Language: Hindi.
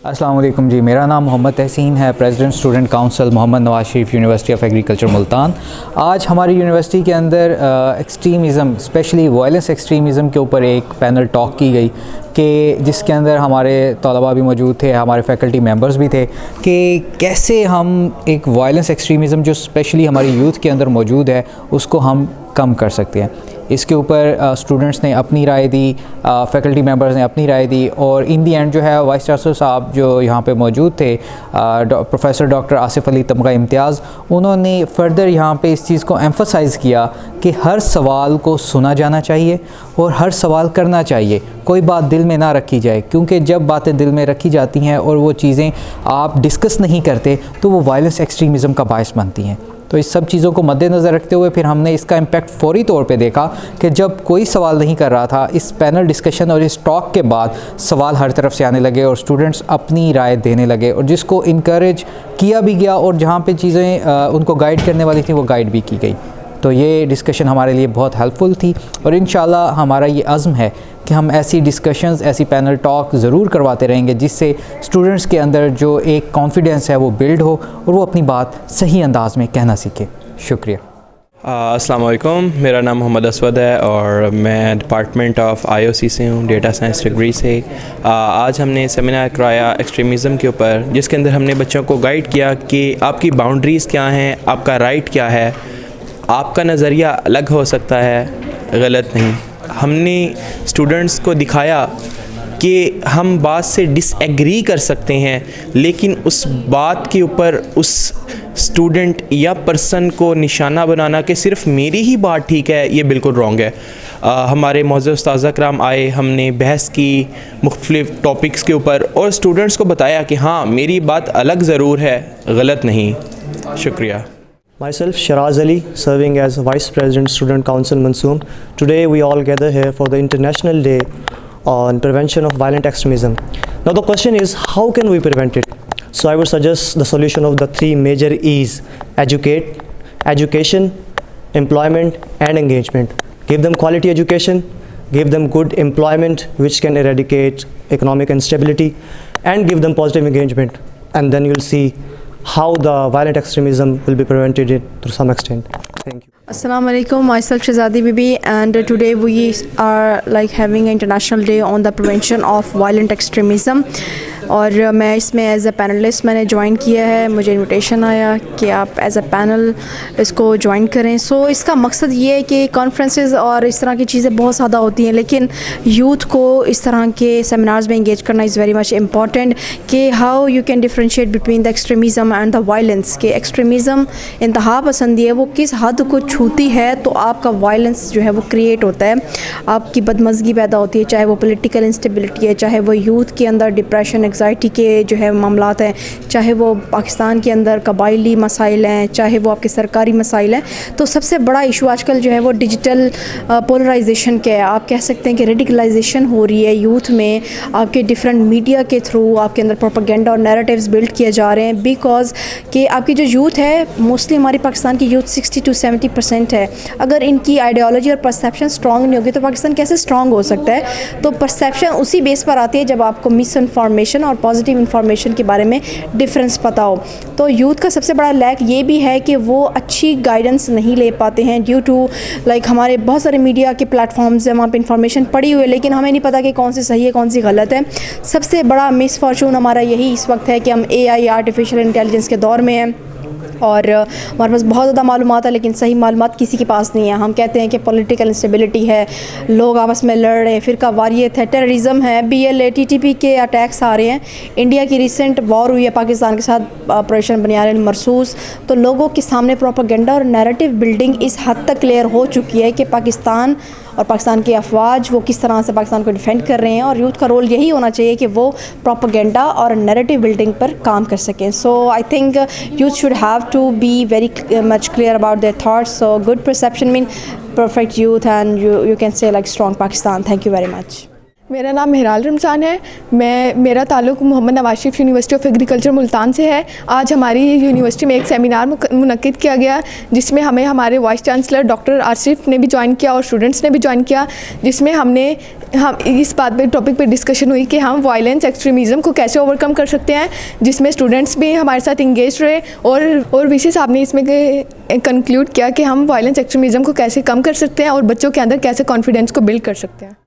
अस्सलाम वालेकुम जी, मेरा नाम मोहम्मद तहसीन है, president student council Mohammad Nawaz Sharif university of agriculture Multan. आज हमारी यूनिवर्सिटी के अंदर एक्सट्रीमिज़म, स्पेशली वायलेंस एक्सट्रीमिज़म के ऊपर एक पैनल टॉक की गई कि जिसके अंदर हमारे तलबा भी मौजूद थे, हमारे फैकल्टी मेंबर्स भी थे कि कैसे हम एक वायलेंस एक्सट्रीमिज़म जो स्पेशली हमारी यूथ के अंदर मौजूद है उसको हम कम कर सकते हैं। इसके ऊपर स्टूडेंट्स ने अपनी राय दी, फैकल्टी मेंबर्स ने अपनी राय दी और इन दी एंड जो है वाइस चांसलर साहब जो यहाँ पे मौजूद थे, प्रोफेसर डॉक्टर आसिफ अली तमगा इम्तियाज़, उन्होंने फ़र्दर यहाँ पे इस चीज़ को एम्फसाइज़ किया कि हर सवाल को सुना जाना चाहिए और हर सवाल करना चाहिए, कोई बात दिल में ना रखी जाए, क्योंकि जब बातें दिल में रखी जाती हैं और वो चीज़ें आप डिस्कस नहीं करते तो वो वायलेंस एक्सट्रीमिज़म का बायस बनती हैं। तो इस सब चीज़ों को मद्देनज़र रखते हुए फिर हमने इसका इम्पैक्ट फ़ौरी तौर पे देखा कि जब कोई सवाल नहीं कर रहा था, इस पैनल डिस्कशन और इस टॉक के बाद सवाल हर तरफ से आने लगे और स्टूडेंट्स अपनी राय देने लगे और जिसको इनकरेज किया भी गया और जहाँ पे चीज़ें उनको गाइड करने वाली थी वो गाइड भी की गई। तो ये डिस्कशन हमारे लिए बहुत हेल्पफुल थी और इंशाल्लाह हमारा ये अज़्म है कि हम ऐसी डिस्कशंस, ऐसी पैनल टॉक ज़रूर करवाते रहेंगे जिससे स्टूडेंट्स के अंदर जो एक कॉन्फिडेंस है वो बिल्ड हो और वो अपनी बात सही अंदाज़ में कहना सीखे। शुक्रिया। अस्सलाम वालेकुम, मेरा नाम मोहम्मद असवद है और मैं डिपार्टमेंट ऑफ IOC से हूँ, डेटा साइंस डिग्री से। आज हमने सेमिनार कराया एक्सट्रीमिज़म के ऊपर, जिसके अंदर हमने बच्चों को गाइड किया कि आपकी बाउंड्रीज़ क्या हैं, आपका राइट क्या है, आपका नज़रिया अलग हो सकता है, गलत नहीं। हमने स्टूडेंट्स को दिखाया कि हम बात से डिसएग्री कर सकते हैं, लेकिन उस बात के ऊपर उस स्टूडेंट या पर्सन को निशाना बनाना कि सिर्फ़ मेरी ही बात ठीक है, ये बिल्कुल रॉन्ग है। हमारे मौजूद उस्ताज़ कराम आए, हमने बहस की मुख्तलिफ़ टॉपिक्स के ऊपर और स्टूडेंट्स को बताया कि हाँ, मेरी बात अलग ज़रूर है, गलत नहीं। शुक्रिया। Myself Shiraz Ali, serving as Vice President Student Council Mansoom. Today we all gather here for the International Day on Prevention of Violent Extremism. Now the question is, how can we prevent it? So I would suggest the solution of the three major E's: education, employment and engagement. Give them quality education, give them good employment which can eradicate economic instability, and give them positive engagement, and then you'll see how the violent extremism will be prevented to some extent. Thank you. Assalamu alaikum, myself Shazadi Bibi, and today we are having an international day on the prevention of violent extremism. और मैं इसमें एज अ पैनलिस्ट मैंने ज्वाइन किया है। मुझे इनविटेशन आया कि आप एज अ पैनल इसको ज्वाइन करें। सो इसका मकसद ये है कि कॉन्फ्रेंसेस और इस तरह की चीज़ें बहुत ज़्यादा होती हैं, लेकिन यूथ को इस तरह के सेमिनार्स में इंगेज करना इज़ वेरी मच इम्पॉर्टेंट कि how you can differentiate between the extremism and the violence. कि एक्सट्रीमिज़म इंतहा पसंदी है, वो किस हद को छूती है तो आपका वायलेंस जो है वो क्रिएट होता है, आपकी बदमज़गी पैदा होती है, चाहे वो पॉलिटिकल इंस्टेबिलिटी है, चाहे वो यूथ के अंदर डिप्रेशन, एंग्जाइटी के जो है मामलात हैं, चाहे वो पाकिस्तान के अंदर कबायली मसाइल हैं, चाहे वो आपके सरकारी मसाइल हैं। तो सबसे बड़ा इशू आजकल जो है वो डिजिटल पोलराइजेशन का है। आप कह सकते हैं कि रेडिकलाइजेशन हो रही है यूथ में, आपके डिफरेंट मीडिया के थ्रू आपके अंदर प्रोपेगेंडा और नैरेटिव्स बिल्ड किए जा रहे हैं। बिकॉज कि आपकी जो यूथ है, मोस्टली हमारी पाकिस्तान की यूथ 60 to 70% है। अगर इनकी आइडियोलॉजी और परसेप्शन स्ट्रॉन्ग नहीं होगी तो पाकिस्तान कैसे स्ट्रॉन्ग हो सकता है? तो परसेप्शन उसी बेस पर आती है जब आपको मिस इन्फॉर्मेशन और पॉजिटिव इन्फॉर्मेशन के बारे में डिफरेंस पता हो। तो यूथ का सबसे बड़ा लैक ये भी है कि वो अच्छी गाइडेंस नहीं ले पाते हैं ड्यू टू हमारे बहुत सारे मीडिया के प्लेटफॉर्म्स हैं, वहाँ पे इन्फॉर्मेशन पड़ी हुई है, लेकिन हमें नहीं पता कि कौन सी सही है कौन सी गलत है। सबसे बड़ा मिसफॉर्चून हमारा यही इस वक्त है कि हम AI आर्टिफिशियल इंटेलिजेंस के दौर में हैं और हमारे पास बहुत ज़्यादा मालूमात है, लेकिन सही मालूमात किसी के पास नहीं है। हम कहते हैं कि पॉलिटिकल इंस्टेबिलिटी है, लोग आपस में लड़ रहे हैं, फ़िरका वारियत है, टेररिज्म है, BLA TTP के अटैक्स आ रहे हैं, इंडिया की रिसेंट वॉर हुई है पाकिस्तान के साथ, ऑपरेशन बनियान मरसूस। तो लोगों के सामने प्रोपेगेंडा और नैरेटिव बिल्डिंग इस हद तक क्लियर हो चुकी है कि पाकिस्तान और पाकिस्तान की अफवाज वो किस तरह से पाकिस्तान को डिफेंड कर रहे हैं, और यूथ का रोल यही होना चाहिए कि वो प्रोपेगेंडा और नैरेटिव बिल्डिंग पर काम कर सकें। So I think youth should have to be very much clear about their thoughts. So good perception mean perfect youth, and you can say strong Pakistan. Thank you very much. मेरा नाम मेहराल रमज़ान है। मेरा ताल्लुक़ Mohammad Nawaz Sharif university of agriculture Multan से है। आज हमारी यूनिवर्सिटी में एक सेमिनार मुनक्किद किया गया, जिसमें हमें हमारे वाइस चांसलर डॉक्टर आसिफ ने भी ज्वाइन किया और स्टूडेंट्स ने भी ज्वाइन किया, जिसमें हम इस बात पे टॉपिक पे डिस्कशन हुई कि हम वायलेंस एक्सट्रीमिज़म को कैसे ओवरकम कर सकते हैं, जिसमें स्टूडेंट्स भी हमारे साथ इंगेज रहे और वीसी साहब ने इसमें कंक्लूड किया कि हम वायलेंस एक्सट्रीमिज़म को कैसे कम कर सकते हैं और बच्चों के अंदर कैसे कॉन्फिडेंस को बिल्ड कर सकते हैं।